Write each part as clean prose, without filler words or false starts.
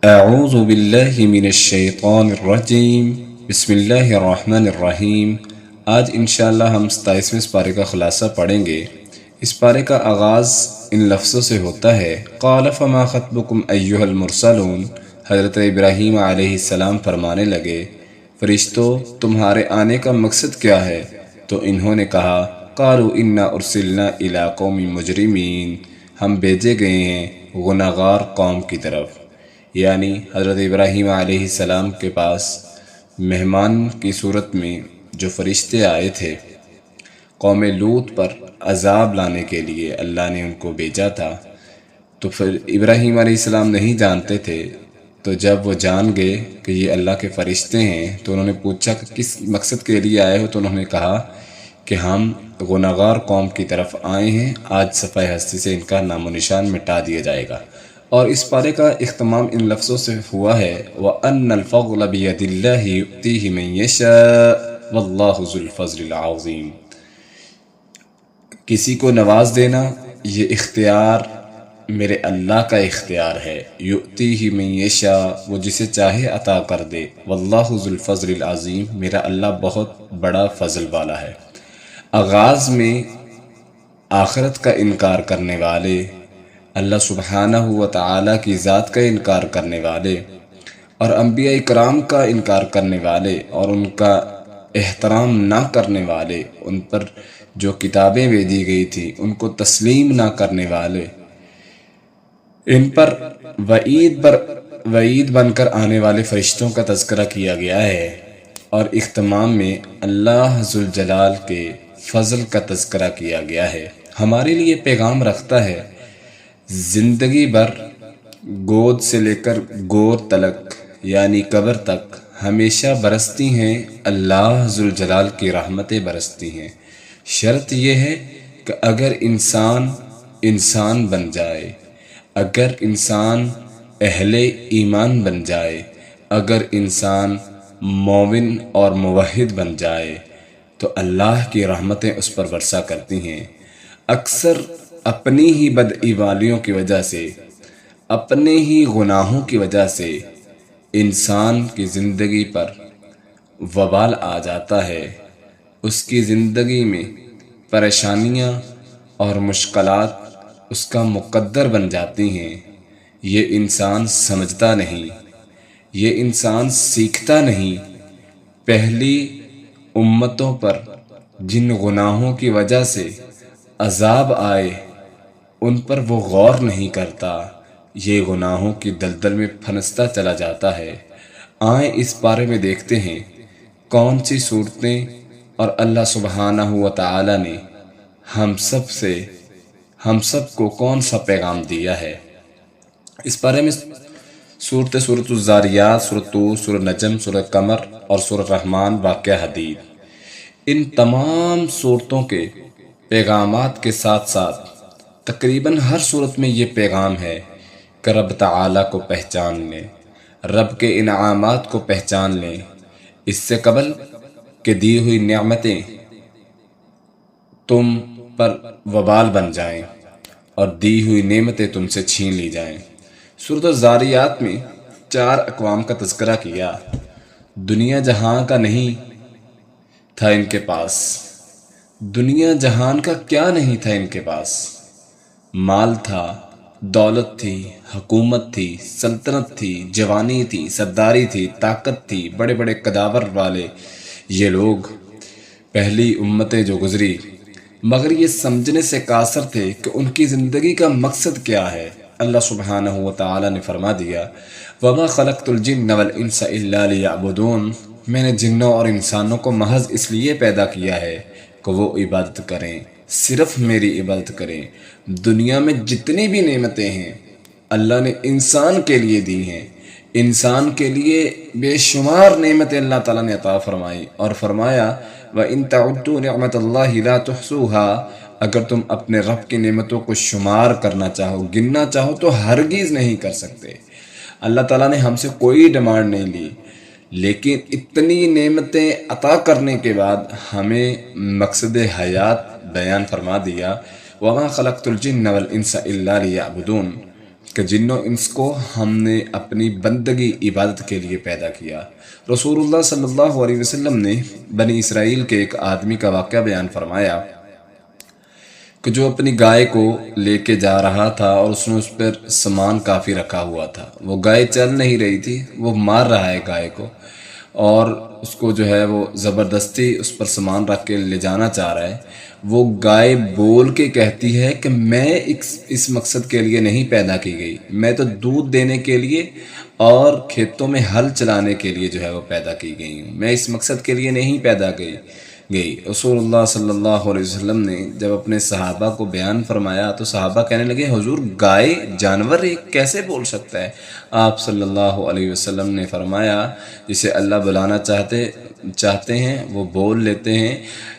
اعوذ باللہ من الشیطان الرجیم بسم اللہ الرحمن الرحیم۔ آج انشاءاللہ ہم 27ویں پارے کا خلاصہ پڑھیں گے۔ اس پارے کا آغاز ان لفظوں سے ہوتا ہے، قال فما خطبکم ایھا المرسلون۔ حضرت ابراہیم علیہ السلام فرمانے لگے، فرشتوں تمہارے آنے کا مقصد کیا ہے؟ تو انہوں نے کہا، قالوا انا ارسلنا الی قوم مجرمین، ہم بھیجے گئے ہیں گناہگار قوم کی طرف۔ یعنی حضرت ابراہیم علیہ السلام کے پاس مہمان کی صورت میں جو فرشتے آئے تھے، قوم لوط پر عذاب لانے کے لیے اللہ نے ان کو بھیجا تھا۔ تو پھر ابراہیم علیہ السلام نہیں جانتے تھے، تو جب وہ جان گئے کہ یہ اللہ کے فرشتے ہیں تو انہوں نے پوچھا کہ کس مقصد کے لیے آئے ہو؟ تو انہوں نے کہا کہ ہم گناہگار قوم کی طرف آئے ہیں، آج صفحہ ہستی سے ان کا نام و نشان مٹا دیا جائے گا۔ اور اس پارے کا اختتام ان لفظوں سے ہوا ہے، وَأَنَّ الْفَضْلَ بِيَدِ اللَّهِ يُؤْتِيهِ مَن يَشَاءُ وَاللَّهُ ذُو الْفَضْلِ الْعَظِيمِ۔ کسی کو نواز دینا یہ اختیار میرے اللہ کا اختیار ہے، یؤتیہ من یشاء، وہ جسے چاہے عطا کر دے، واللہ ذو الفضل العظیم، میرا اللہ بہت بڑا فضل والا ہے۔ آغاز میں آخرت کا انکار کرنے والے، اللہ سبحانہ و تعالی کی ذات کا انکار کرنے والے اور انبیاء کرام کا انکار کرنے والے اور ان کا احترام نہ کرنے والے، ان پر جو کتابیں بھیجی گئی تھی ان کو تسلیم نہ کرنے والے، ان پر وعید بن کر آنے والے فرشتوں کا تذکرہ کیا گیا ہے، اور اختتام میں اللہ ذوالجلال کے فضل کا تذکرہ کیا گیا ہے۔ ہمارے لیے پیغام رکھتا ہے، زندگی بھر گود سے لے کر گور تلک یعنی قبر تک ہمیشہ برستی ہیں اللہ ذوالجلال کی رحمتیں برستی ہیں۔ شرط یہ ہے کہ اگر انسان بن جائے، اگر انسان اہل ایمان بن جائے، اگر انسان مومن اور موحد بن جائے تو اللہ کی رحمتیں اس پر برسا کرتی ہیں۔ اکثر اپنی ہی بدعمالیوں کی وجہ سے، اپنے ہی گناہوں کی وجہ سے انسان کی زندگی پر وبال آ جاتا ہے، اس کی زندگی میں پریشانیاں اور مشکلات اس کا مقدر بن جاتی ہیں۔ یہ انسان سمجھتا نہیں، یہ انسان سیکھتا نہیں۔ پہلی امتوں پر جن گناہوں کی وجہ سے عذاب آئے ان پر وہ غور نہیں کرتا، یہ گناہوں کی دلدل میں پھنستا چلا جاتا ہے۔ آئیں اس بارے میں دیکھتے ہیں کون سی صورتیں اور اللہ سبحانہ و تعالی نے ہم سب کو کون سا پیغام دیا ہے۔ اس بارے میں سورۃ الذاریات، سورۃ طور، سورۃ نجم، سورۃ قمر اور سورۃ رحمان، واقعہ حدید، ان تمام صورتوں کے پیغامات کے ساتھ ساتھ تقریباً ہر صورت میں یہ پیغام ہے کہ رب تعالیٰ کو پہچان لیں، رب کے انعامات کو پہچان لیں، اس سے قبل کہ دی ہوئی نعمتیں تم پر وبال بن جائیں اور دی ہوئی نعمتیں تم سے چھین لی جائیں۔ سورۃ الذاریات میں 4 اقوام کا تذکرہ کیا۔ دنیا جہاں کا نہیں تھا ان کے پاس، دنیا جہان کا کیا نہیں تھا ان کے پاس، مال تھا، دولت تھی، حکومت تھی، سلطنت تھی، جوانی تھی، سرداری تھی، طاقت تھی، بڑے بڑے قداور والے یہ لوگ، پہلی امتیں جو گزری، مگر یہ سمجھنے سے قاصر تھے کہ ان کی زندگی کا مقصد کیا ہے۔ اللہ سبحانہ و تعالی نے فرما دیا، وَمَا خَلَقْتُ الْجِنَّ وَالْإِنسَ إِلَّا لِيَعْبُدُونَ، میں نے جنوں اور انسانوں کو محض اس لیے پیدا کیا ہے کہ وہ عبادت کریں، صرف میری عبادت کریں۔ دنیا میں جتنی بھی نعمتیں ہیں اللہ نے انسان کے لیے دی ہیں، انسان کے لیے بے شمار نعمتیں اللہ تعالیٰ نے عطا فرمائی، اور فرمایا وَإِن تَعُدُّوا نِعْمَةَ اللَّهِ لَا تُحْصُوهَا، اگر تم اپنے رب کی نعمتوں کو شمار کرنا چاہو، گننا چاہو تو ہرگز نہیں کر سکتے۔ اللہ تعالیٰ نے ہم سے کوئی ڈیمانڈ نہیں لی، لیکن اتنی نعمتیں عطا کرنے کے بعد ہمیں مقصد حیات بیان فرما دیا، وَمَا خَلَقْتُ الْجِنَّ وَالْإِنسَ إِلَّا لِيَعْبُدُونَ، کہ جن و انس کو ہم نے اپنی بندگی عبادت کے لیے پیدا کیا۔ رسول اللہ صلی اللہ علیہ وسلم نے بنی اسرائیل کے ایک آدمی کا واقعہ بیان فرمایا کہ جو اپنی گائے کو لے کے جا رہا تھا اور اس نے اس پر سامان کافی رکھا ہوا تھا۔ وہ گائے چل نہیں رہی تھی، وہ مار رہا ہے گائے کو، اور اس کو جو ہے وہ زبردستی اس پر سامان رکھ کے لے جانا چاہ رہا ہے۔ وہ گائے بول کے کہتی ہے کہ میں اس مقصد کے لیے نہیں پیدا کی گئی، میں تو دودھ دینے کے لیے اور کھیتوں میں ہل چلانے کے لیے جو ہے وہ پیدا کی گئی ہوں، میں اس مقصد کے لیے نہیں پیدا گئی۔ رسول اللہ صلی اللہ علیہ وسلم نے جب اپنے صحابہ کو بیان فرمایا تو صحابہ کہنے لگے حضور گائے جانور ایک کیسے بول سکتا ہے؟ آپ صلی اللہ علیہ وسلم نے فرمایا جسے اللہ بلانا چاہتے ہیں وہ بول لیتے ہیں۔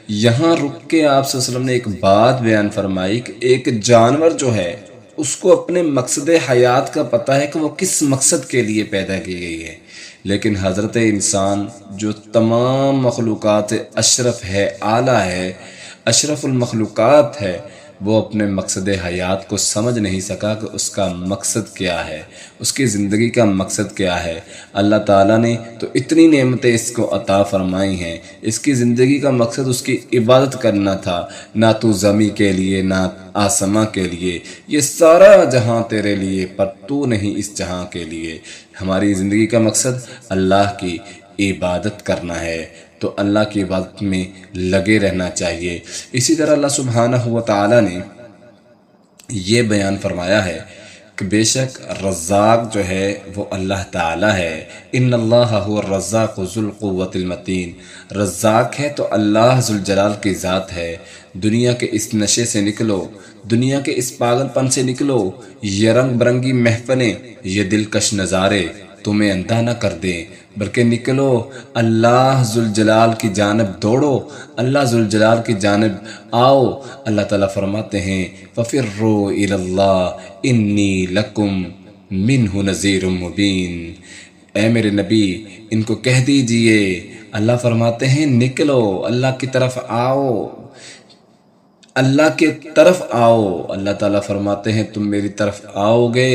یہاں رک کے آپ صلی اللہ علیہ وسلم نے ایک بات بیان فرمائی کہ ایک جانور جو ہے اس کو اپنے مقصد حیات کا پتہ ہے کہ وہ کس مقصد کے لیے پیدا کی گئی ہے، لیکن حضرت انسان جو تمام مخلوقات اشرف ہے، اعلیٰ ہے، اشرف المخلوقات ہے، وہ اپنے مقصد حیات کو سمجھ نہیں سکا کہ اس کا مقصد کیا ہے، اس کی زندگی کا مقصد کیا ہے۔ اللہ تعالیٰ نے تو اتنی نعمتیں اس کو عطا فرمائی ہیں، اس کی زندگی کا مقصد اس کی عبادت کرنا تھا، نہ تو زمین کے لیے نہ آسماں کے لیے، یہ سارا جہاں تیرے لیے پر تو نہیں اس جہاں کے لیے۔ ہماری زندگی کا مقصد اللہ کی عبادت کرنا ہے، تو اللہ کی عبادت میں لگے رہنا چاہیے۔ اسی طرح اللہ سبحانہ و تعالیٰ نے یہ بیان فرمایا ہے کہ بے شک رزاق جو ہے وہ اللہ تعالیٰ ہے، ان اللہ هو الرزاق ذو القوۃ المتین، رزاق ہے تو اللہ ذوالجلال کی ذات ہے۔ دنیا کے اس نشے سے نکلو، دنیا کے اس پاگل پن سے نکلو، یہ رنگ برنگی محفلیں، یہ دلکش نظارے تمہیں اندھا نہ کر دیں، بلکہ نکلو اللہ ذوالجلال کی جانب دوڑو، اللہ ذوالجلال کی جانب آؤ۔ اللہ تعالیٰ فرماتے ہیں فَفِرُّوا إِلَى اللَّهِ إِنِّي لَكُمْ مِنْهُ نَذِيرٌ مُبِينٌ، اے میرے نبی ان کو کہہ دیجئے، اللہ فرماتے ہیں نکلو اللہ کی طرف آؤ، اللہ کے طرف آؤ۔ اللہ تعالیٰ فرماتے ہیں تم میری طرف آؤ گے،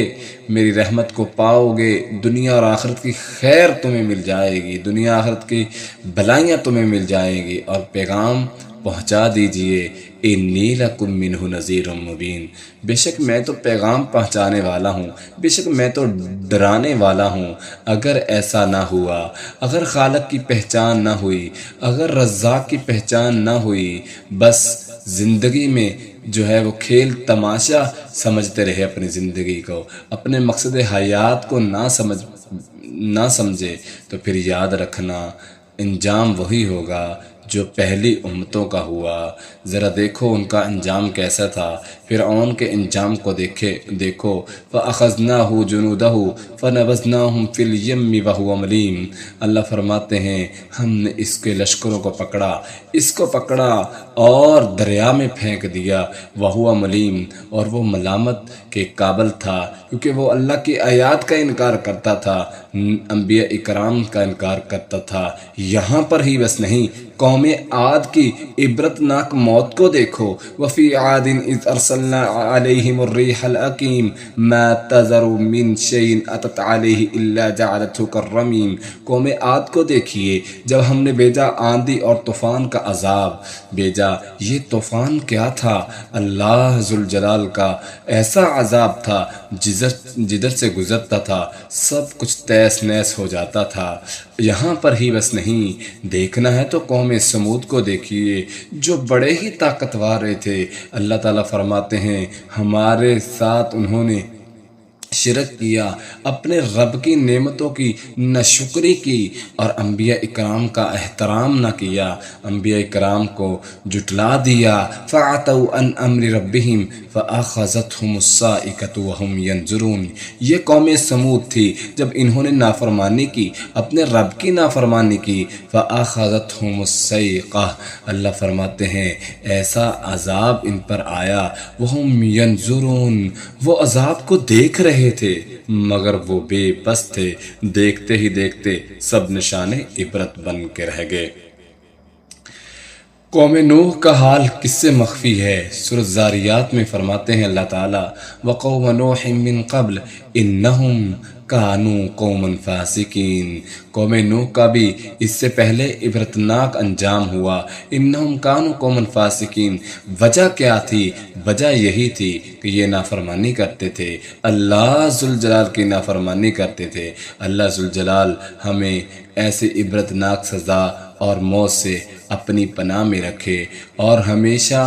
میری رحمت کو پاؤ گے، دنیا اور آخرت کی خیر تمہیں مل جائے گی، دنیا آخرت کی بھلائیاں تمہیں مل جائیں گی۔ اور پیغام پہنچا دیجئے انی لکم منہ نذیر مبین، بے شک میں تو پیغام پہنچانے والا ہوں، بے شک میں تو ڈرانے والا ہوں۔ اگر ایسا نہ ہوا، اگر خالق کی پہچان نہ ہوئی، اگر رزاق کی پہچان نہ ہوئی، بس زندگی میں جو ہے وہ کھیل تماشا سمجھتے رہے اپنی زندگی کو، اپنے مقصد حیات کو نہ سمجھے، تو پھر یاد رکھنا انجام وہی ہوگا جو پہلی امتوں کا ہوا۔ ذرا دیکھو ان کا انجام کیسا تھا، فرعون کے انجام کو دیکھو فَأَخَذْنَاهُ جُنُودَهُ فَنَبَذْنَاهُمْ فِي الْيَمِّ وَهُوَ مَلِيمٌ، اللہ فرماتے ہیں ہم نے اس کے لشکروں کو پکڑا اور دریا میں پھینک دیا، وَهُوَ مَلِيمٌ، اور وہ ملامت کے قابل تھا، کیونکہ وہ اللہ کی آیات کا انکار کرتا تھا، انبیاء اکرام کا انکار کرتا تھا۔ یہاں پر ہی بس نہیں، قوم عاد کی عبرتناک موت کو دیکھو، وفی عاد اذ ارسلنا علیہم الریح العقیم ما تذر من شیء اتت علیہ الا جعلته کالرمیم، قوم عاد کو دیکھیے جب ہم نے بھیجا آندھی اور طوفان کا عذاب بھیجا۔ یہ طوفان کیا تھا؟ اللہ ذوالجلال کا ایسا عذاب تھا جدھر سے گزرتا تھا سب کچھ تیس نیس ہو جاتا تھا۔ یہاں پر ہی بس نہیں، دیکھنا ہے تو قوم سمود کو دیکھیے جو بڑے ہی طاقتور تھے۔ اللہ تعالیٰ فرماتے ہیں ہمارے ساتھ انہوں نے شرک کیا، اپنے رب کی نعمتوں کی ناشکری کی، اور انبیاء اکرام کا احترام نہ کیا، انبیاء اکرام کو جھٹلا دیا۔ فَعَتَوْا عَنْ أَمْرِ رَبِّهِمْ فَأَخَذَتْهُمُ الصَّاعِقَةُ وَهُمْ يَنظُرُونَ، یہ قوم سمود تھی جب انہوں نے نافرمانی کی، اپنے رب کی نافرمانی کی، فَأَخَذَتْهُمُ الصَّاعِقَةُ، اللہ فرماتے ہیں ایسا عذاب ان پر آیا، وَهُمْ يَنظُرُونَ، وہ عذاب کو دیکھ رہے تھے مگر وہ بے بس تھے، دیکھتے ہی دیکھتے سب نشانے عبرت بن کے رہ گئے۔ قوم نوح کا حال کس سے مخفی ہے؟ سورۃ زاریات میں فرماتے ہیں اللہ تعالیٰ وَقَوْمَ نُوحٍ مِّن قَبْلُ إِنَّهُمْ كَانُوا قَوْمًا فَاسِقِينَ، قوم نوح کا بھی اس سے پہلے عبرتناک انجام ہوا۔ انہم کانوا قوما فاسقین، وجہ کیا تھی؟ وجہ یہی تھی کہ یہ نافرمانی کرتے تھے، اللہ ذوالجلال کی نافرمانی کرتے تھے۔ اللہ ذوالجلال ہمیں ایسے عبرتناک سزا اور موت سے اپنی پناہ میں رکھے، اور ہمیشہ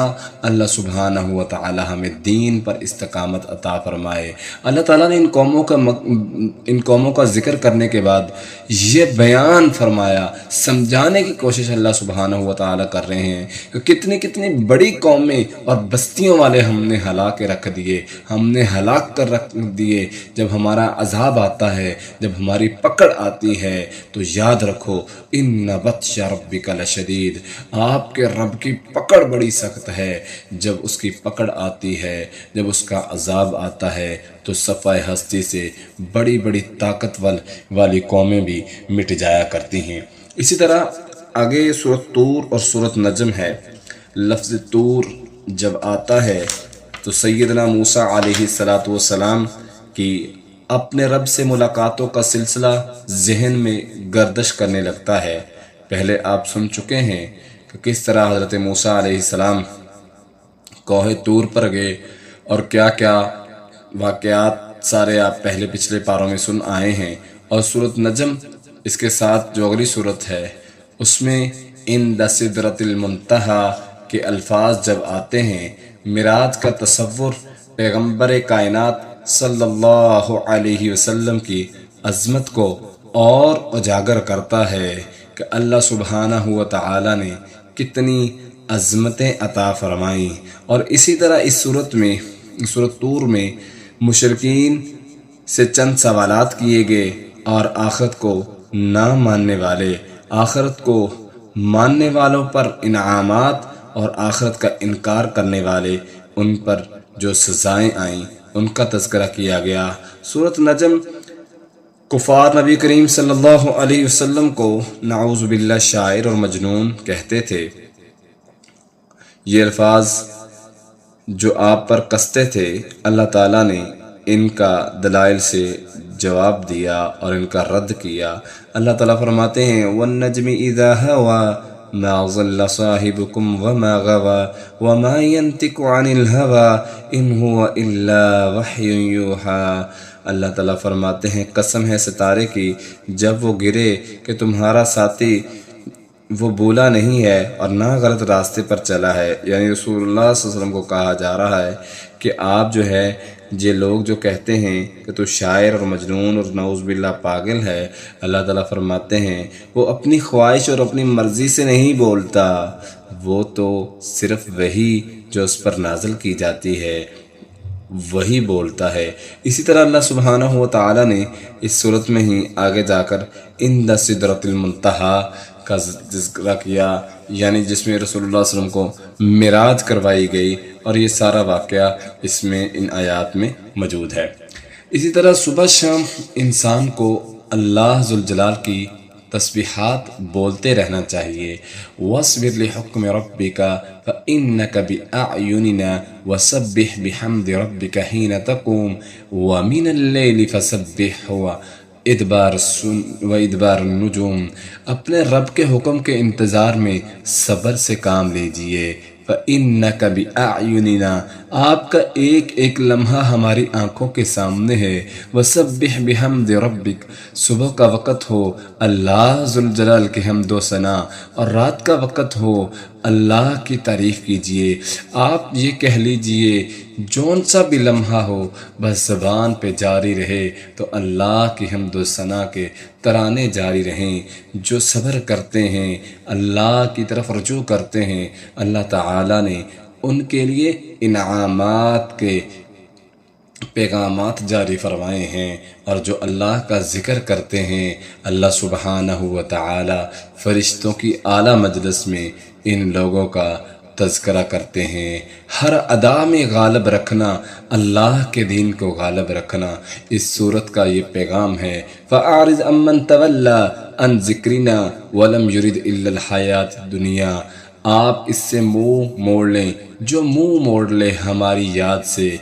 اللہ سبحانہ و تعالی ہمیں دین پر استقامت عطا فرمائے۔ اللہ تعالیٰ نے ان قوموں کا ذکر کرنے کے بعد یہ بیان فرمایا، سمجھانے کی کوشش اللہ سبحانہ و تعالی کر رہے ہیں کہ کتنی بڑی قومیں اور بستیوں والے ہم نے ہلاک رکھ دیے، ہم نے ہلاک کر رکھ دیے۔ جب ہمارا عذاب آتا ہے، جب ہماری پکڑ آتی ہے، تو یاد رکھو ان بطش ربک لشدید، آپ کے رب کی پکڑ بڑی سخت ہے۔ جب اس کی پکڑ آتی ہے، جب اس کا عذاب آتا ہے، تو صفحہ ہستی سے بڑی بڑی طاقت والی قومیں بھی مٹ جایا کرتی ہیں۔ اسی طرح آگے سورۃ طور اور سورۃ نجم ہے۔ لفظ طور جب آتا ہے تو سیدنا موسیٰ علیہ السلام کی اپنے رب سے ملاقاتوں کا سلسلہ ذہن میں گردش کرنے لگتا ہے۔ پہلے آپ سن چکے ہیں کہ کس طرح حضرت موسیٰ علیہ السلام کوہ طور پر گئے، اور کیا کیا واقعات سارے آپ پہلے پچھلے پاروں میں سن آئے ہیں۔ اور سورۃ نجم اس کے ساتھ جو اگلی سورت ہے، اس میں عند سدرۃ المنتہی کے الفاظ جب آتے ہیں، معراج کا تصور پیغمبر کائنات صلی اللہ علیہ وسلم کی عظمت کو اور اجاگر کرتا ہے کہ اللہ سبحانہ و تعالی نے کتنی عظمتیں عطا فرمائیں۔ اور اسی طرح اس سورۃ طور میں مشرکین سے چند سوالات کیے گئے، اور آخرت کو نہ ماننے والے، آخرت کو ماننے والوں پر انعامات، اور آخرت کا انکار کرنے والے ان پر جو سزائیں آئیں ان کا تذکرہ کیا گیا۔ سورۃ نجم کفار نبی کریم صلی اللہ علیہ وسلم کو نعوذ باللہ شاعر اور مجنون کہتے تھے۔ یہ الفاظ جو آپ پر کستے تھے، اللہ تعالیٰ نے ان کا دلائل سے جواب دیا اور ان کا رد کیا۔ اللہ تعالیٰ فرماتے ہیں وَالنَّجْمِ إِذَا هَوَى مَا ضَلَّ صَاحِبُكُمْ وَمَا غَوَى وَمَا يَنْطِقُ عَنِ الْهَوَى إِنْ هُوَ إِلَّا وَحْيٌ يُوحَىٰ۔ اللہ تعالیٰ فرماتے ہیں قسم ہے ستارے کی، جب وہ گرے کہ تمہارا ساتھی وہ بولا نہیں ہے اور نہ غلط راستے پر چلا ہے۔ یعنی رسول اللہ صلی اللہ علیہ وسلم کو کہا جا رہا ہے کہ آپ جو ہے، یہ لوگ جو کہتے ہیں کہ تو شاعر اور مجنون اور نعوذ باللہ پاگل ہے، اللہ تعالیٰ فرماتے ہیں وہ اپنی خواہش اور اپنی مرضی سے نہیں بولتا، وہ تو صرف وہی جو اس پر نازل کی جاتی ہے وہی بولتا ہے۔ اسی طرح اللہ سبحانہ و تعالیٰ نے اس صورت میں ہی آگے جا کر عند سدرۃ المنتہی کا ذکر کیا، یعنی جس میں رسول اللہ صلی اللہ علیہ وسلم کو معراج کروائی گئی، اور یہ سارا واقعہ اس میں ان آیات میں موجود ہے۔ اسی طرح صبح شام انسان کو اللہ ذوالجلال کی تسبیحات بولتے رہنا چاہیے۔ وَاصْبِرْ لِحُکْمِ رَبِّكَ فَإِنَّكَ بِأَعْيُنِنَا وَسَبِّحْ بِحَمْدِ رَبِّكَ حِينَ تَقُومُ وَمِنَ اللَّيْلِ فَسَبِّحْهُ وَإِدْبَارَ النُّجُومِ، اپنے رب کے حکم کے انتظار میں صبر سے کام لیجئے۔ فَإِنَّكَ بِأَعْيُنِنَا، آپ کا ایک ایک لمحہ ہماری آنکھوں کے سامنے ہے۔ وَسَبِّحْ بِحَمْدِ رَبِّكَ، صبح کا وقت ہو اللہ ذوالجلال کی حمد و ثنا، اور رات کا وقت ہو اللہ کی تعریف کیجئے۔ آپ یہ کہہ لیجئے جون سا بھی لمحہ ہو بس زبان پہ جاری رہے تو اللہ کی حمد و ثنا کے ترانے جاری رہیں۔ جو صبر کرتے ہیں، اللہ کی طرف رجوع کرتے ہیں، اللہ تعالیٰ نے ان کے لیے انعامات کے پیغامات جاری فرمائے ہیں، اور جو اللہ کا ذکر کرتے ہیں، اللہ سبحانہ و تعالی فرشتوں کی اعلیٰ مجلس میں ان لوگوں کا تذکرہ کرتے ہیں۔ ہر ادا میں غالب رکھنا، اللہ کے دین کو غالب رکھنا، اس صورت کا یہ پیغام ہے۔ فَأَعْرِضْ عَمَّنْ تَوَلَّىٰ عَنْ ذِكْرِنَا وَلَمْ يُرِدْ إِلَّا الْحَيَاةَ الدُّنْيَا، آپ اس سے منہ موڑ لیں جو منہ موڑ لے ہماری یاد سے۔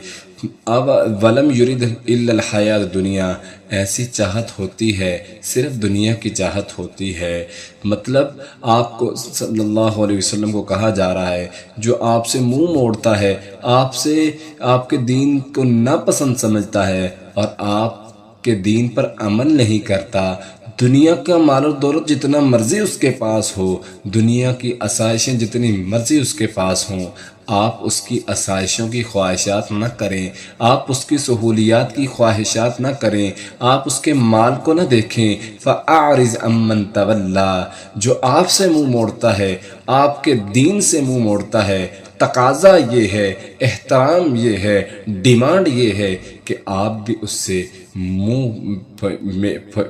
اب ولم یرد الا الحیات دنیا، ایسی چاہت ہوتی ہے صرف دنیا کی چاہت ہوتی ہے۔ مطلب آپ کو صلی اللہ علیہ وسلم کو کہا جا رہا ہے جو آپ سے منہ موڑتا ہے، آپ سے آپ کے دین کو ناپسند سمجھتا ہے اور آپ کے دین پر عمل نہیں کرتا، دنیا کا مال و دولت جتنا مرضی اس کے پاس ہو، دنیا کی آسائشیں جتنی مرضی اس کے پاس ہوں، آپ اس کی آسائشوں کی خواہشات نہ کریں، آپ اس کی سہولیات کی خواہشات نہ کریں، آپ اس کے مال کو نہ دیکھیں۔ فَأَعْرِضْ عَمَّنْ تَوَلَّىٰ، جو آپ سے منہ موڑتا ہے، آپ کے دین سے منہ موڑتا ہے، تقاضا یہ ہے، احترام یہ ہے، ڈیمانڈ یہ ہے کہ آپ بھی اس سے منہ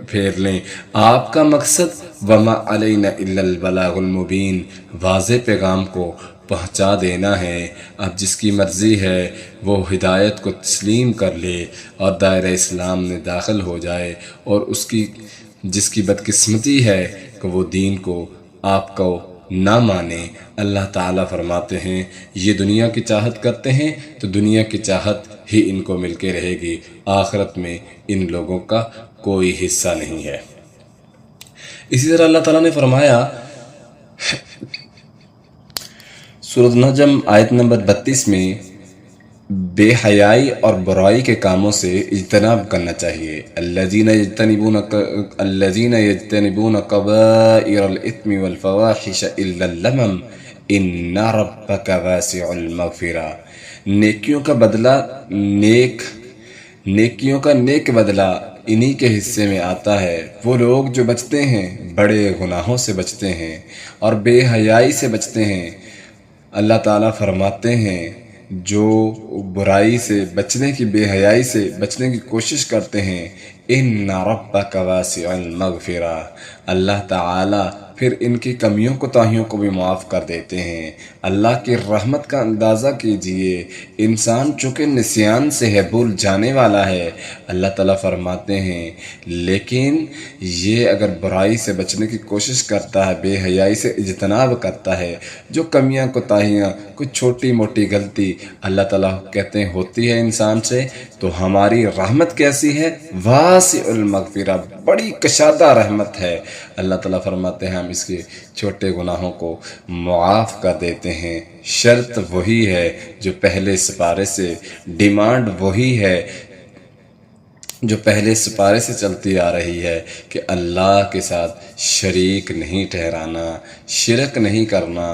پھیر لیں۔ آپ کا مقصد وَمَا عَلَيْنَا إِلَّا الْبَلَاغُ الْمُبِينُ، واضح پیغام کو پہنچا دینا ہے۔ اب جس کی مرضی ہے وہ ہدایت کو تسلیم کر لے اور دائرہ اسلام میں داخل ہو جائے، اور جس کی بدقسمتی ہے کہ وہ دین کو آپ کو نہ مانے۔ اللہ تعالیٰ فرماتے ہیں یہ دنیا کی چاہت کرتے ہیں تو دنیا کی چاہت ہی ان کو مل کے رہے گی، آخرت میں ان لوگوں کا کوئی حصہ نہیں ہے۔ اسی طرح اللہ تعالیٰ نے فرمایا سورۃ نجم آیت نمبر 32 میں، بے حیائی اور برائی کے کاموں سے اجتناب کرنا چاہیے۔ الذین یجتنبون کبائر الاثم والفواحش الا اللمم ان ربک واسع المغفرہ، نیکیوں کا نیک بدلہ انہی کے حصے میں آتا ہے۔ وہ لوگ جو بچتے ہیں، بڑے گناہوں سے بچتے ہیں اور بے حیائی سے بچتے ہیں، اللہ تعالیٰ فرماتے ہیں جو برائی سے بچنے کی، بے حیائی سے بچنے کی کوشش کرتے ہیں، ان ربک واسع المغفرہ، اللہ تعالیٰ پھر ان کی کمیوں کوتاہیوں کو بھی معاف کر دیتے ہیں۔ اللہ کی رحمت کا اندازہ کیجئے، انسان چونکہ نسیان سے ہے، بھول جانے والا ہے، اللہ تعالیٰ فرماتے ہیں لیکن یہ اگر برائی سے بچنے کی کوشش کرتا ہے، بے حیائی سے اجتناب کرتا ہے، جو کمیاں کوتاہیاں، کچھ چھوٹی موٹی غلطی اللہ تعالیٰ کہتے ہیں ہوتی ہے انسان سے، تو ہماری رحمت کیسی ہے؟ واسع المغفرہ، بڑی کشادہ رحمت ہے۔ اللہ تعالیٰ فرماتے ہیں ہم اس کے چھوٹے گناہوں کو معاف کر دیتے ہیں۔ شرط وہی ہے جو پہلے سپارے سے، ڈیمانڈ وہی ہے جو پہلے سپارے سے چلتی آ رہی ہے کہ اللہ کے ساتھ شریک نہیں ٹھہرانا، شرک نہیں کرنا۔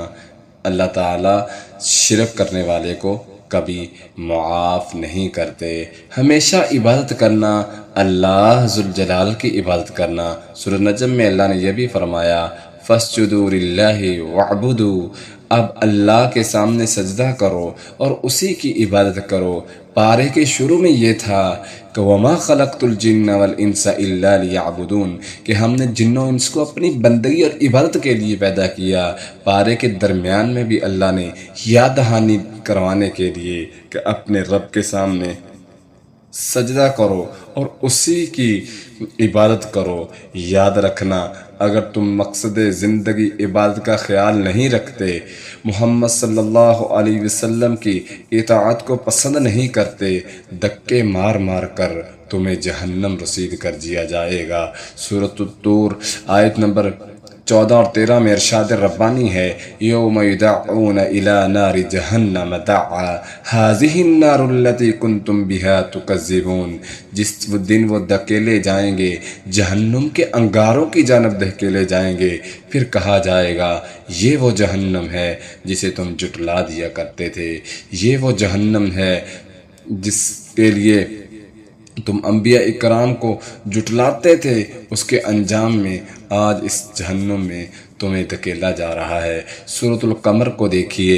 اللہ تعالیٰ شرک کرنے والے کو کبھی معاف نہیں کرتے۔ ہمیشہ عبادت کرنا، اللہ ذوالجلال کی عبادت کرنا۔ سورۃ نجم میں اللہ نے یہ بھی فرمایا فَاسْجُدُوا لِلَّهِ وَاعْبُدُوا، اب اللہ کے سامنے سجدہ کرو اور اسی کی عبادت کرو۔ پارے کے شروع میں یہ تھا کہ وَمَا خَلَقْتُ الْجِنَّ وَالْإِنسَ إِلَّا لِيَعْبُدُونَ، کہ ہم نے جن و انس کو اپنی بندگی اور عبادت کے لیے پیدا کیا۔ پارے کے درمیان میں بھی اللہ نے یاد دہانی کروانے کے لیے کہ اپنے رب کے سامنے سجدہ کرو اور اسی کی عبادت کرو۔ یاد رکھنا اگر تم مقصد زندگی عبادت کا خیال نہیں رکھتے، محمد صلی اللہ علیہ وسلم کی اطاعت کو پسند نہیں کرتے، دھکے مار مار کر تمہیں جہنم رسید کر دیا جائے گا۔ سورۃ الطور آیت نمبر 14 اور 13 میں ارشاد ربانی ہے یوم یدعون الی نار جہنم دعا ھذہ النار التی کنتم بہا تکذبون، جس دن وہ دھکیلے جائیں گے جہنم کے انگاروں کی جانب دھکیلے جائیں گے، پھر کہا جائے گا یہ وہ جہنم ہے جسے تم جھٹلا دیا کرتے تھے، یہ وہ جہنم ہے جس کے لیے تم انبیاء اکرام کو جھٹلاتے تھے، اس کے انجام میں آج اس جہنم میں تمہیں دھکیلا جا رہا ہے۔ سورۃ القمر کو دیکھیے،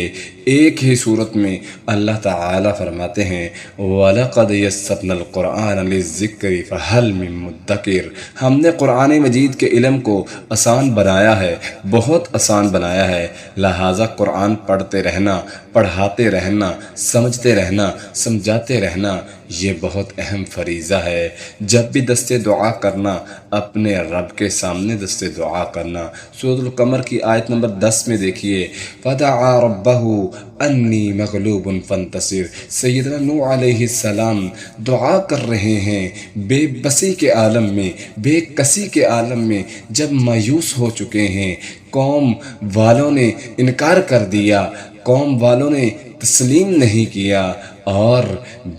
ایک ہی صورت میں اللہ تعالیٰ فرماتے ہیں وَلَقَدْ يَسَّرْنَا الْقُرْآنَ لِلذِّكْرِ فَهَلْ مِن مُدَّكِرٍ، ہم نے قرآن مجید کے علم کو آسان بنایا ہے، بہت آسان بنایا ہے، لہٰذا قرآن پڑھتے رہنا، پڑھاتے رہنا، سمجھتے رہنا، سمجھاتے رہنا، یہ بہت اہم فریضہ ہے۔ جب بھی دست دعا کرنا، اپنے رب کے سامنے دست دعا کرنا۔ سورۃ القمر کی آیت نمبر 10 میں دیکھیے، فَدَعَا رَبَّهُ انی مغلوب فانتصر۔ سیدنا نوح علیہ السلام دعا کر رہے ہیں بے بسی کے عالم میں، بے کسی کے عالم میں، جب مایوس ہو چکے ہیں، قوم والوں نے انکار کر دیا، قوم والوں نے تسلیم نہیں کیا، اور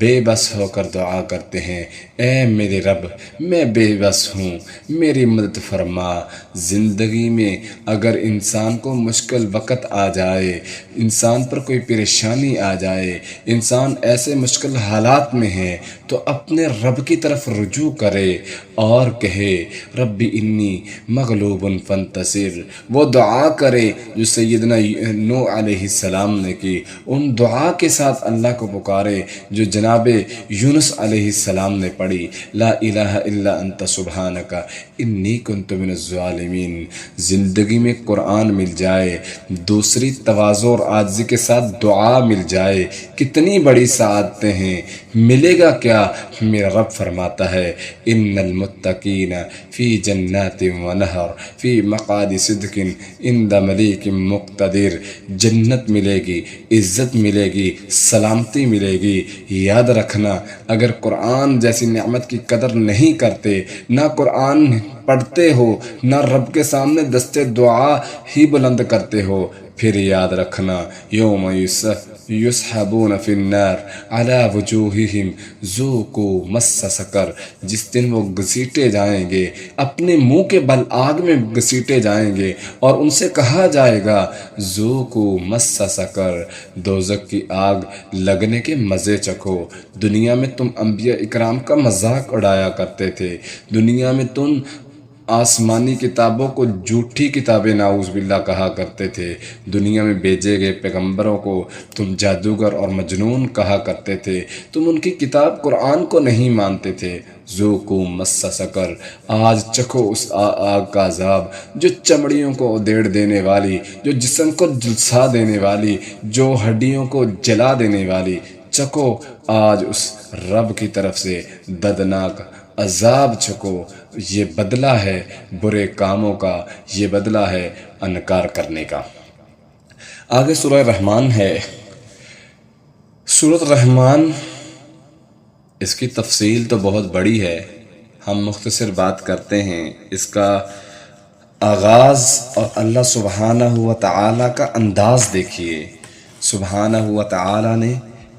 بے بس ہو کر دعا کرتے ہیں، اے میرے رب میں بے بس ہوں، میری مدد فرما۔ زندگی میں اگر انسان کو مشکل وقت آ جائے، انسان پر کوئی پریشانی آ جائے، انسان ایسے مشکل حالات میں ہے، تو اپنے رب کی طرف رجوع کرے اور کہے رب انی مغلوب فانتصر۔ وہ دعا کرے جو سیدنا نوح علیہ السلام نے کی، ان دعا کے ساتھ اللہ کو پکارے جو جناب یونس علیہ السلام نے پڑھی، لا الہ الا انت سبحانک انی کنت من الظالمین۔ زندگی میں قرآن مل جائے، دوسری تواضع اور عاجزی کے ساتھ دعا مل جائے، کتنی بڑی سعادتیں ہیں۔ ملے گا کیا؟ میرا رب فرماتا ہے، ان المتقین فی جنات و نہر فی مقعد صدق عند ملیک مقتدر۔ جنت ملے گی، عزت ملے گی، سلامتی ملے گی۔ یاد رکھنا، اگر قرآن جیسی نعمت کی قدر نہیں کرتے، نہ قرآن پڑھتے ہو، نہ رب کے سامنے دست دعا ہی بلند کرتے ہو، پھر یاد رکھنا، یوم یسحبون فی النار علی وجوہہم ذوقوا مس سقر۔ جس دن وہ گھسیٹے جائیں گے، اپنے منہ کے بل آگ میں گھسیٹے جائیں گے، اور ان سے کہا جائے گا ذوقوا مس سقر، دوزخ کی آگ لگنے کے مزے چکھو۔ دنیا میں تم انبیاء اکرام کا مذاق اڑایا کرتے تھے، دنیا میں تم آسمانی کتابوں کو جھوٹی کتابیں نعوذ باللہ کہا کرتے تھے، دنیا میں بھیجے گئے پیغمبروں کو تم جادوگر اور مجنون کہا کرتے تھے، تم ان کی کتاب قرآن کو نہیں مانتے تھے۔ ذوقوا مس سقر، آج چکھو اس آگ کا عذاب جو چمڑیوں کو ادھیڑ دینے والی، جو جسم کو جھلسا دینے والی، جو ہڈیوں کو جلا دینے والی۔ چکھو آج اس رب کی طرف سے دردناک عذاب چکھو۔ یہ بدلہ ہے برے کاموں کا، یہ بدلہ ہے انکار کرنے کا۔ آگے سورہ رحمان ہے۔ سورۃ رحمان، اس کی تفصیل تو بہت بڑی ہے، ہم مختصر بات کرتے ہیں۔ اس کا آغاز اور اللہ سبحانہ و تعالیٰ کا انداز دیکھیے، سبحانہ و تعالیٰ نے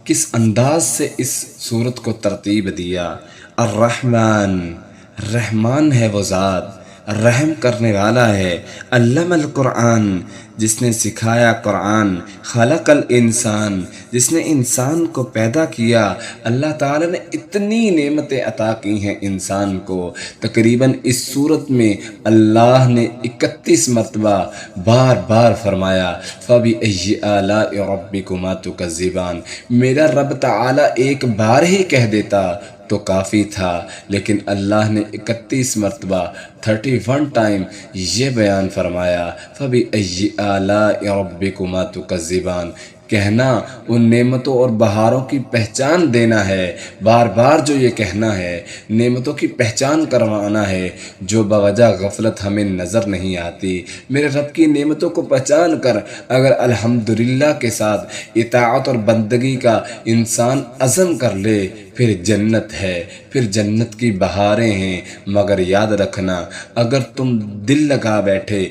کس انداز سے اس سورت کو ترتیب دیا۔ الرحمن، رحمان ہے وہ ذات، رحم کرنے والا ہے۔ علم القرآن، جس نے سکھایا قرآن۔ خلق الانسان، جس نے انسان کو پیدا کیا۔ اللہ تعالیٰ نے اتنی نعمتیں عطا کی ہیں انسان کو، تقریباً اس صورت میں اللہ نے 31 مرتبہ بار بار فرمایا فَبِأَيِّ آلَاءِ رَبِّكُمَا تُكَذِّبَانِ۔ میرا رب تعالیٰ ایک بار ہی کہہ دیتا تو کافی تھا، لیکن اللہ نے 31 مرتبہ 31 ٹائم یہ بیان فرمایا فَبِأَيِّ آلَاءِ رَبِّكُمَا تُكَذِّبَانِ۔ کہنا ان نعمتوں اور بہاروں کی پہچان دینا ہے، بار بار جو یہ کہنا ہے، نعمتوں کی پہچان کروانا ہے جو بوجہ غفلت ہمیں نظر نہیں آتی۔ میرے رب کی نعمتوں کو پہچان کر اگر الحمدللہ کے ساتھ اطاعت اور بندگی کا انسان عزم کر لے، پھر جنت ہے، پھر جنت کی بہاریں ہیں۔ مگر یاد رکھنا، اگر تم دل لگا بیٹھے،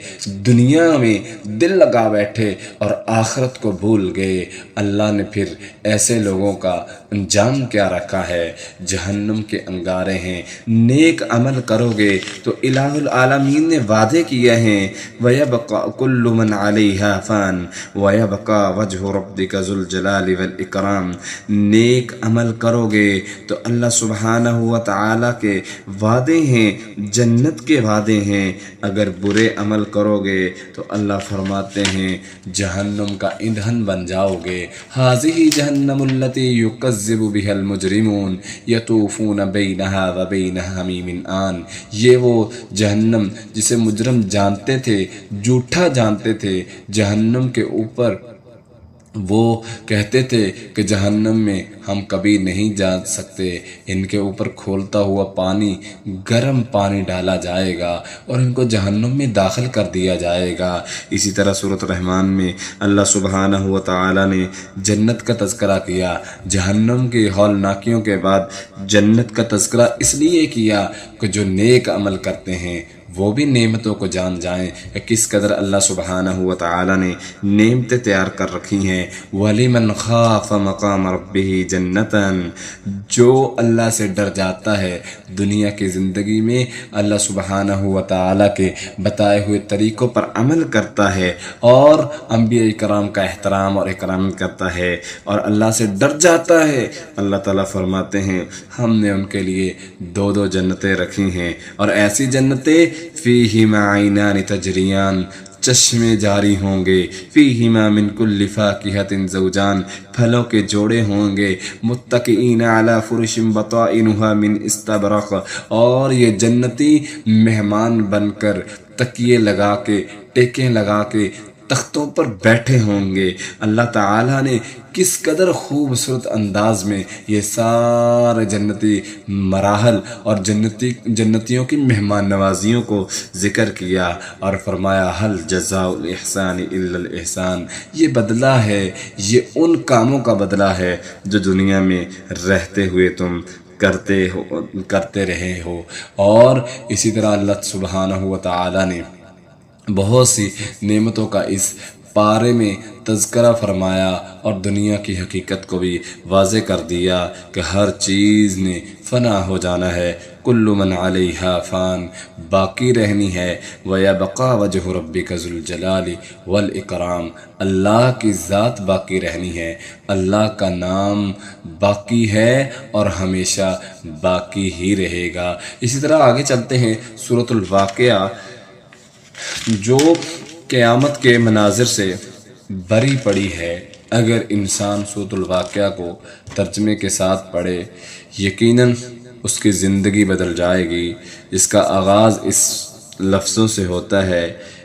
دنیا میں دل لگا بیٹھے اور آخرت کو بھول گئے، اللہ نے پھر ایسے لوگوں کا انجام کیا رکھا ہے؟ جہنم کے انگارے ہیں۔ نیک عمل کرو گے تو الہ العالمین نے وعدے کیے ہیں وَيَبْقَى كُلُّ مَنْ عَلَيْهَا فَانٍ وَيَبْقَى وَجْهُ رَبِّكَ ذُو الْجَلَالِ وَالْإِكْرَامِ۔ نیک عمل کرو گے تو اللہ سبحانہ و تعالیٰ کے وعدے ہیں، جنت کے وعدے ہیں۔ اگر برے عمل کرو گے تو اللہ فرماتے ہیں جہنم کا ایندھن بن جاؤ گے۔ ہذہ جہنم التی یکذب بها المجرمون یطوفون بینہا وبین حمیم آن۔ یہ وہ جہنم جسے مجرم جانتے تھے، جھوٹا جانتے تھے، جہنم کے اوپر وہ کہتے تھے کہ جہنم میں ہم کبھی نہیں جا سکتے، ان کے اوپر کھولتا ہوا پانی، گرم پانی ڈالا جائے گا اور ان کو جہنم میں داخل کر دیا جائے گا۔ اسی طرح سورۃ الرحمن میں اللہ سبحانہ و تعالی نے جنت کا تذکرہ کیا، جہنم کی ہولناکیوں کے بعد جنت کا تذکرہ اس لیے کیا کہ جو نیک عمل کرتے ہیں وہ بھی نعمتوں کو جان جائیں کہ کس قدر اللہ سبحانہ و تعالی نے نعمتیں تیار کر رکھی ہیں۔ وَلِمَنْ خَافَ مَقَامَ رَبِّهِ جَنَّةً، جو اللہ سے ڈر جاتا ہے دنیا کی زندگی میں، اللہ سبحانہ و تعالی کے بتائے ہوئے طریقوں پر عمل کرتا ہے اور انبیاء کرام کا احترام اور اکرام کرتا ہے اور اللہ سے ڈر جاتا ہے، اللہ تعالیٰ فرماتے ہیں ہم نے ان کے لیے دو دو جنتیں رکھی ہیں، اور ایسی جنتیں فیہما عینان تجریان، چشمے جاری ہوں گے، فیہما من کل فاکہۃ زوجان، پھلوں کے جوڑے ہوں گے، متکئین علی فرش بطائنها من استبرق، اور یہ جنتی مہمان بن کر تکیے لگا کے، ٹیکیں لگا کے تختوں پر بیٹھے ہوں گے۔ اللہ تعالیٰ نے کس قدر خوبصورت انداز میں یہ سارے جنتی مراحل اور جنتیوں کی مہمان نوازیوں کو ذکر کیا اور فرمایا حل جزاء الاحسان الا الاحسان، یہ بدلہ ہے، یہ ان کاموں کا بدلہ ہے جو دنیا میں رہتے ہوئے تم کرتے رہے ہو۔ اور اسی طرح اللہ سبحانہ و تعالی نے بہت سی نعمتوں کا اس پارے میں تذکرہ فرمایا اور دنیا کی حقیقت کو بھی واضح کر دیا کہ ہر چیز نے فنا ہو جانا ہے، کل من علیہا فان، باقی رہنی ہے، وَيَبْقَى وَجْهُ رَبِّكَ ذُو الْجَلَالِ وَالْإِكْرَامِ، اللہ کی ذات باقی رہنی ہے، اللہ کا نام باقی ہے اور ہمیشہ باقی ہی رہے گا۔ اسی طرح آگے چلتے ہیں، سورۃ الواقعہ جو قیامت کے مناظر سے بری پڑی ہے، اگر انسان سورۃ الواقعہ کو ترجمے کے ساتھ پڑھے یقیناً اس کی زندگی بدل جائے گی، جس کا آغاز اس لفظوں سے ہوتا ہے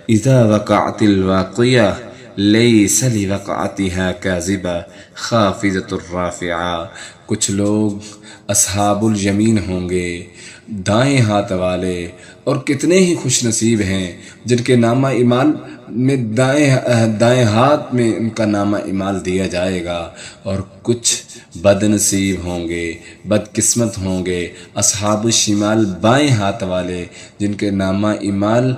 اذا وقعت الواقعہ لیس لوقعتها کاذبہ خافضۃ الرافعہ، کچھ لوگ اصحاب الیمین ہوں گے، دائیں ہاتھ والے، اور کتنے ہی خوش نصیب ہیں جن کے نامہ اعمال میں دائیں ہاتھ میں ان کا نامہ اعمال دیا جائے گا، اور کچھ بد نصیب ہوں گے، بدقسمت ہوں گے اصحاب الشمال، بائیں ہاتھ والے، جن کے نامہ اعمال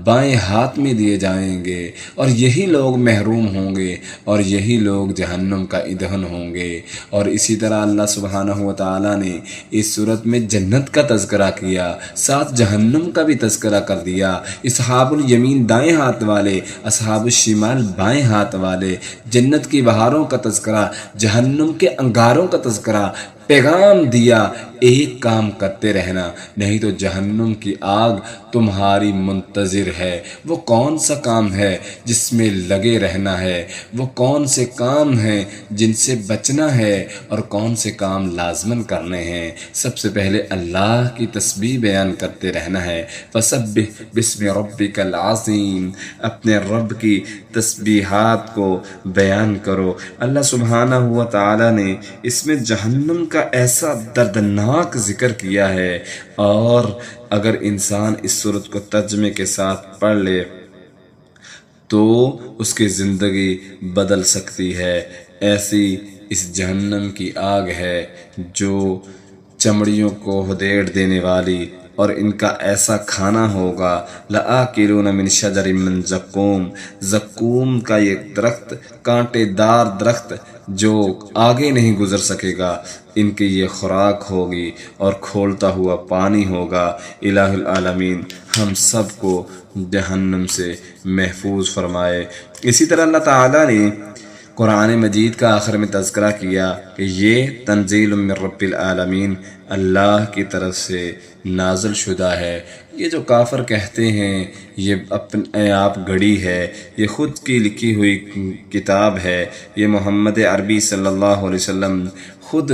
بائیں ہاتھ میں دیے جائیں گے، اور یہی لوگ محروم ہوں گے اور یہی لوگ جہنم کا ایندھن ہوں گے۔ اور اسی طرح اللہ سبحانہ و تعالیٰ نے اس صورت میں جنت کا تذکرہ کیا، ساتھ جہنم کا بھی تذکرہ کر دیا، اصحاب الیمین دائیں ہاتھ والے، اصحاب الشمال بائیں ہاتھ والے، جنت کی بہاروں کا تذکرہ، جہنم کے انگاروں کا تذکرہ، پیغام دیا ایک کام کرتے رہنا نہیں تو جہنم کی آگ تمہاری منتظر ہے۔ وہ کون سا کام ہے جس میں لگے رہنا ہے، وہ کون سے کام ہیں جن سے بچنا ہے اور کون سے کام لازماً کرنے ہیں؟ سب سے پہلے اللہ کی تسبیح بیان کرتے رہنا ہے، فسبح بسم ربک العظیم، اپنے رب کی تسبیحات کو بیان کرو۔ اللہ سبحانہ و تعالی نے اس میں جہنم کا ایسا دردناک ذکر کیا ہے، اور اگر انسان اس صورت کو ترجمے کے ساتھ پڑھ لے تو اس کی زندگی بدل سکتی ہے۔ ایسی اس جہنم کی آگ ہے جو چمڑیوں کو ہدیڑ دینے والی، اور ان کا ایسا کھانا ہوگا لآکلون من شجر من زقوم، زقوم کا یہ درخت، کانٹے دار درخت جو آگے نہیں گزر سکے گا، ان کی یہ خوراک ہوگی اور کھولتا ہوا پانی ہوگا۔ الہ العالمین ہم سب کو جہنم سے محفوظ فرمائے۔ اسی طرح اللہ تعالیٰ نے قرآن مجید کا آخر میں تذکرہ کیا کہ یہ تنزیل من رب العالمین، اللہ کی طرف سے نازل شدہ ہے، یہ جو کافر کہتے ہیں یہ اپنے آپ گڑی ہے، یہ خود کی لکھی ہوئی کتاب ہے، یہ محمد عربی صلی اللہ علیہ وسلم خود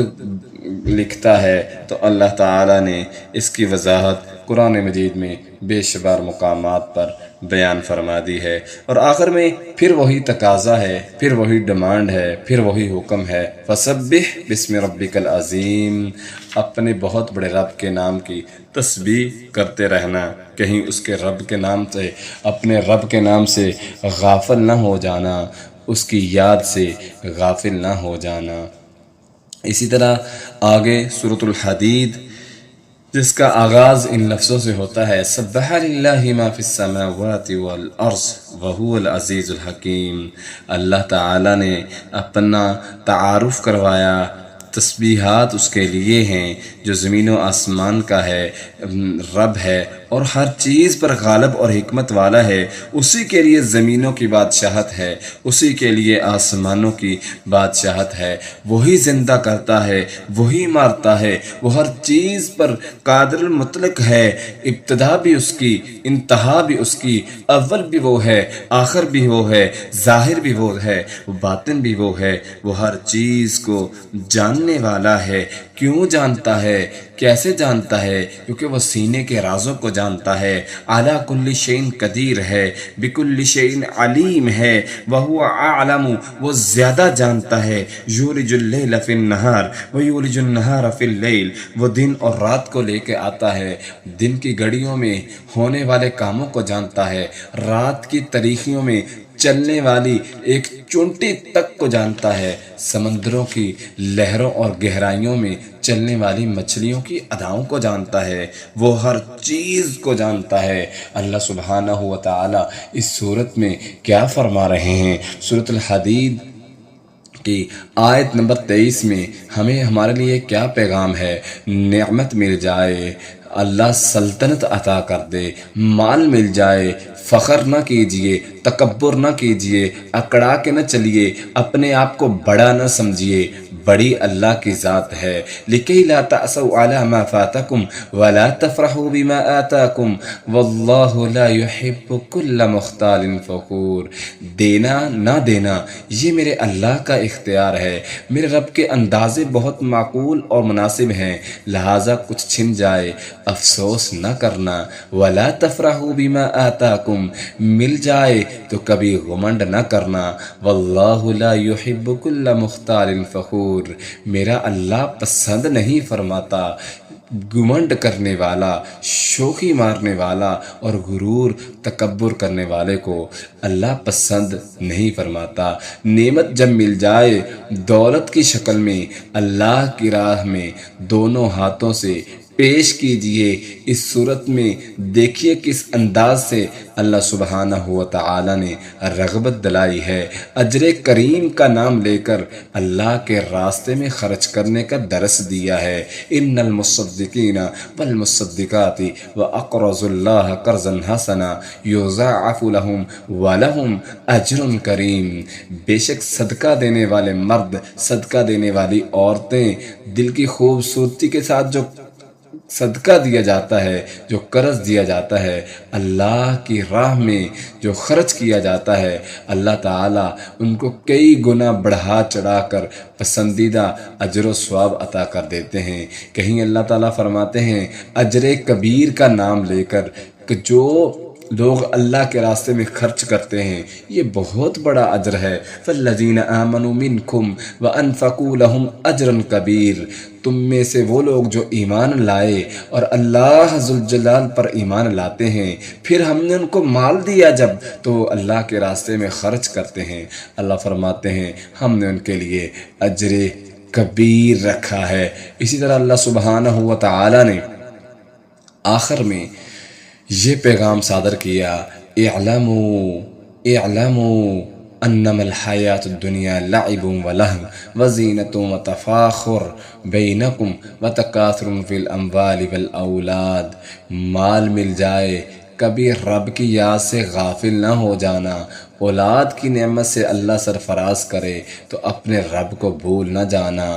لکھتا ہے، تو اللہ تعالیٰ نے اس کی وضاحت قرآن مجید میں بے شمار مقامات پر بیان فرما دی ہے۔ اور آخر میں پھر وہی تقاضا ہے، پھر وہی ڈیمانڈ ہے، پھر وہی حکم ہے، فسبح بسم ربک العظیم، اپنے بہت بڑے رب کے نام کی تسبیح کرتے رہنا، کہیں اس کے رب کے نام سے، اپنے رب کے نام سے غافل نہ ہو جانا، اس کی یاد سے غافل نہ ہو جانا۔ اسی طرح آگے سورۃ الحدید، جس کا آغاز ان لفظوں سے ہوتا ہے، سبح للہ ما فی السماوات والارض وہو العزیز الحکیم، اللہ تعالیٰ نے اپنا تعارف کروایا، تسبیحات اس کے لیے ہیں جو زمین و آسمان کا ہے، رب ہے اور ہر چیز پر غالب اور حکمت والا ہے، اسی کے لیے زمینوں کی بادشاہت ہے، اسی کے لیے آسمانوں کی بادشاہت ہے، وہی زندہ کرتا ہے، وہی مارتا ہے، وہ ہر چیز پر قادر المطلق ہے، ابتدا بھی اس کی، انتہا بھی اس کی، اول بھی وہ ہے، آخر بھی وہ ہے، ظاہر بھی وہ ہے، باطن بھی وہ ہے، وہ ہر چیز کو جاننے والا ہے۔ کیوں جانتا ہے؟ کیسے جانتا ہے؟ کیونکہ وہ سینے کے رازوں کو جانتا ہے، اعلیٰ کل شیء قدیر ہے، بکل شیء علیم ہے، وہو اعلم، وہ زیادہ جانتا ہے، یولج اللیل فی النہار ویولج النہار فی اللیل، وہ دن اور رات کو لے کے آتا ہے، دن کی گھڑیوں میں ہونے والے کاموں کو جانتا ہے، رات کی تاریکیوں میں چلنے والی ایک چونٹی تک کو جانتا ہے، سمندروں کی لہروں اور گہرائیوں میں چلنے والی مچھلیوں کی اداؤں کو جانتا ہے، وہ ہر چیز کو جانتا ہے۔ اللہ سبحانہ و تعالی اس صورت میں کیا فرما رہے ہیں؟ سورۃ الحدید کی آیت نمبر 23 میں ہمیں ہمارے لیے کیا پیغام ہے؟ نعمت مل جائے، اللہ سلطنت عطا کر دے، مال مل جائے، فخر نہ کیجئے، تکبر نہ کیجئے، اکڑا کے نہ چلیے، اپنے آپ کو بڑا نہ سمجھیے، بڑی اللہ کی ذات ہے۔ لِكَيْ لَا تَأْسَوْا عَلَى مَا فَاتَكُمْ وَلَا تَفْرَحُوا بِمَا آتَاكُمْ وَاللَّهُ لَا يُحِبُّ كُلَّ مُخْتَالٍ فَخُورٍ، دینا نہ دینا یہ میرے اللہ کا اختیار ہے، میرے رب کے اندازے بہت معقول اور مناسب ہیں، لہٰذا کچھ چھن جائے افسوس نہ کرنا، وَلَا تَفْرَحُوا بِمَا آتَاكُمْ، مل جائے تو کبھی غمنڈ نہ کرنا، وَاللَّهُ لَا يُحِبُّ كُلَّ مُخْتَالٍ فَخُورٍ، میرا اللہ پسند نہیں فرماتا گمنڈ کرنے والا، شوخی مارنے والا اور غرور تکبر کرنے والے کو اللہ پسند نہیں فرماتا۔ نعمت جب مل جائے دولت کی شکل میں، اللہ کی راہ میں دونوں ہاتھوں سے پیش کیجئے۔ اس صورت میں دیکھیے کس انداز سے اللہ سبحانہ و تعالی نے رغبت دلائی ہے، اجر کریم کا نام لے کر اللہ کے راستے میں خرچ کرنے کا درس دیا ہے۔ ان المصدقین والمصدقات واقرضوا اللہ قرضا حسنا یضاعف لهم ولهم اجر کریم، بے شک صدقہ دینے والے مرد، صدقہ دینے والی عورتیں، دل کی خوبصورتی کے ساتھ جو صدقہ دیا جاتا ہے، جو قرض دیا جاتا ہے، اللہ کی راہ میں جو خرچ کیا جاتا ہے، اللہ تعالیٰ ان کو کئی گنا بڑھا چڑھا کر پسندیدہ اجر و ثواب عطا کر دیتے ہیں۔ کہیں اللہ تعالیٰ فرماتے ہیں اجر کبیر کا نام لے کر کہ جو لوگ اللہ کے راستے میں خرچ کرتے ہیں یہ بہت بڑا اجر ہے۔ فالذین آمنوا منکم وانفقوا لهم اجرا کبیر، تم میں سے وہ لوگ جو ایمان لائے اور اللہ ذوالجلال پر ایمان لاتے ہیں، پھر ہم نے ان کو مال دیا جب تو وہ اللہ کے راستے میں خرچ کرتے ہیں، اللہ فرماتے ہیں ہم نے ان کے لیے اجر کبیر رکھا ہے۔ اسی طرح اللہ سبحانہ و تعالی نے آخر میں یہ پیغام صادر کیا، اعلموا انما الحیات الدنیا لعب ولہو وزینۃ وتفاخر بینکم وتکاثر فی الاموال والاولاد، مال مل جائے کبھی رب کی یاد سے غافل نہ ہو جانا، اولاد کی نعمت سے اللہ سرفراز کرے تو اپنے رب کو بھول نہ جانا،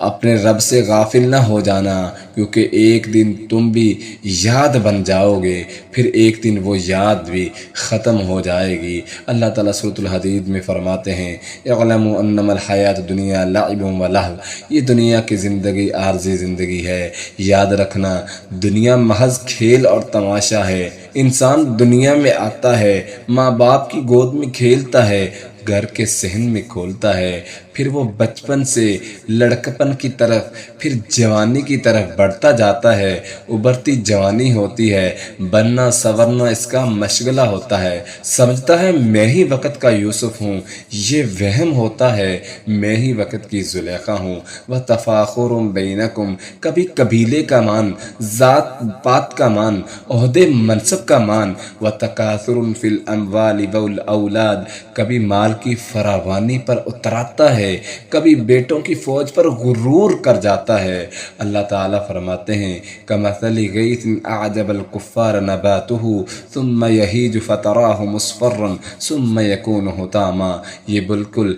اپنے رب سے غافل نہ ہو جانا، کیونکہ ایک دن تم بھی یاد بن جاؤ گے، پھر ایک دن وہ یاد بھی ختم ہو جائے گی۔ اللہ تعالیٰ سورۃ الحدید میں فرماتے ہیں اعلموا انما الحیات الدنیا لعب و لہو، یہ دنیا کی زندگی عارضی زندگی ہے، یاد رکھنا دنیا محض کھیل اور تماشا ہے۔ انسان دنیا میں آتا ہے، ماں باپ کی گود میں کھیلتا ہے، گھر کے صحن میں کھولتا ہے، پھر وہ بچپن سے لڑکپن کی طرف پھر جوانی کی طرف بڑھتا جاتا ہے، ابھرتی جوانی ہوتی ہے، بننا سورنا اس کا مشغلہ ہوتا ہے، سمجھتا ہے میں ہی وقت کا یوسف ہوں، یہ وہم ہوتا ہے میں ہی وقت کی زلیخا ہوں۔ وَتَفَاخُرٌ بَيْنَكُمْ، کبھی قبیلے کا مان، ذات پات کا مان، عہدے منصب کا مان۔ وَتَكَاثُرٌ فِي الْأَمْوَالِ وَالْأَوْلَادِ، کبھی مال کی فراوانی پر اتراتا ہے، کبھی بیٹوں کی فوج پر غرور کر جاتا ہے۔ اللہ تعالیٰ فرماتے ہیں كَمَثَلِ غَيْثٍ أَعْجَبَ الْكُفَّارَ نَبَاتُهُ ثُمَّ يَهِيجُ فَتَرَاهُ مُصْفَرًّا ثُمَّ يَكُونُ حُطَامًا، یہ بالکل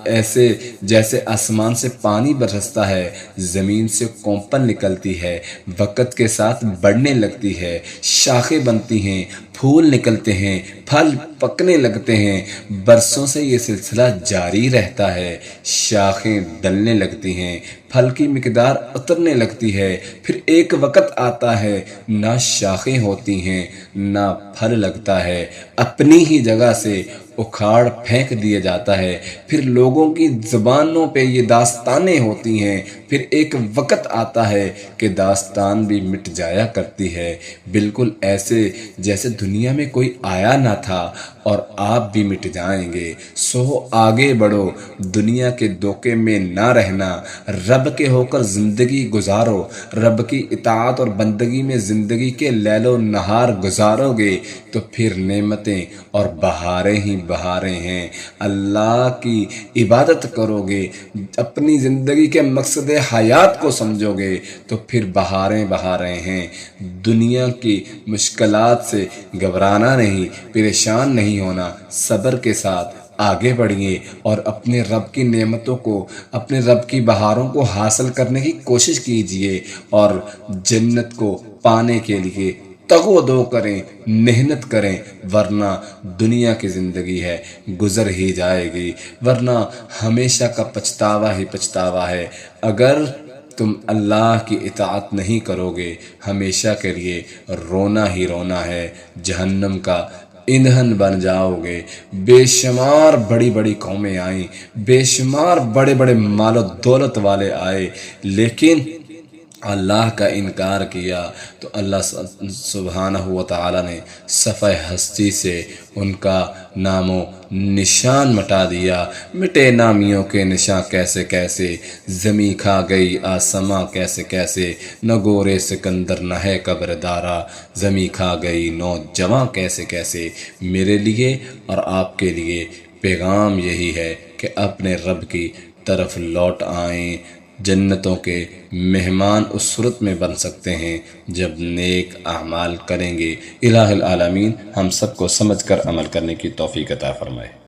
ایسے جیسے آسمان سے پانی برستا ہے، زمین سے کونپن نکلتی ہے، وقت کے ساتھ بڑھنے لگتی ہے، شاخیں بنتی ہیں، پھول نکلتے ہیں، پھل پکنے لگتے ہیں، برسوں سے یہ سلسلہ جاری رہتا ہے، شاخیں ڈلنے لگتی ہیں، پھل کی مقدار اترنے لگتی ہے، پھر ایک وقت آتا ہے نہ شاخیں ہوتی ہیں نہ پھل لگتا ہے، اپنی ہی جگہ سے اکھاڑ پھینک دیا جاتا ہے، پھر لوگوں کی زبانوں پہ یہ داستانیں ہوتی ہیں، پھر ایک وقت آتا ہے کہ داستان بھی مٹ جایا کرتی ہے، بالکل ایسے جیسے دنیا میں کوئی آیا نہ تھا اور آپ بھی مٹ جائیں گے۔ سو آگے بڑھو، دنیا کے دھوکے میں نہ رہنا، رب کے ہو کر زندگی گزارو، رب کی اطاعت اور بندگی میں زندگی کے لیل و نہار گزارو گے تو پھر نعمتیں اور بہاریں ہی بہاریں ہیں۔ اللہ کی عبادت کرو گے، اپنی زندگی کے مقصد حیات کو سمجھو گے تو پھر بہاریں بہاریں ہیں۔ دنیا کی مشکلات سے گھبرانا نہیں، پریشان نہیں ہونا، صبر کے ساتھ آگے بڑھیے اور اپنے رب کی نعمتوں کو، اپنے رب کی بہاروں کو حاصل کرنے کی کوشش کیجیے اور جنت کو پانے کے لیے تگ و دو کریں، محنت کریں، ورنہ دنیا کی زندگی ہے گزر ہی جائے گی، ورنہ ہمیشہ کا پچھتاوا ہی پچھتاوا ہے۔ اگر تم اللہ کی اطاعت نہیں کرو گے ہمیشہ کے لیے رونا ہی رونا ہے، جہنم کا ایندھن بن جاؤ گے۔ بے شمار بڑی بڑی قومیں آئیں، بے شمار بڑے بڑے مال و دولت والے آئے، لیکن اللہ کا انکار کیا تو اللہ سبحانہ و تعالیٰ نے صفحہ ہستی سے ان کا نام و نشان مٹا دیا۔ مٹے نامیوں کے نشان کیسے کیسے، زمیں کھا گئی آسماں کیسے کیسے، نہ گورے سکندر نہ ہے قبر دارا، زمیں کھا گئی نوجواں کیسے کیسے۔ میرے لیے اور آپ کے لیے پیغام یہی ہے کہ اپنے رب کی طرف لوٹ آئیں۔ جنتوں کے مہمان اس صورت میں بن سکتے ہیں جب نیک اعمال کریں گے۔ الہ العالمین ہم سب کو سمجھ کر عمل کرنے کی توفیق عطا فرمائے۔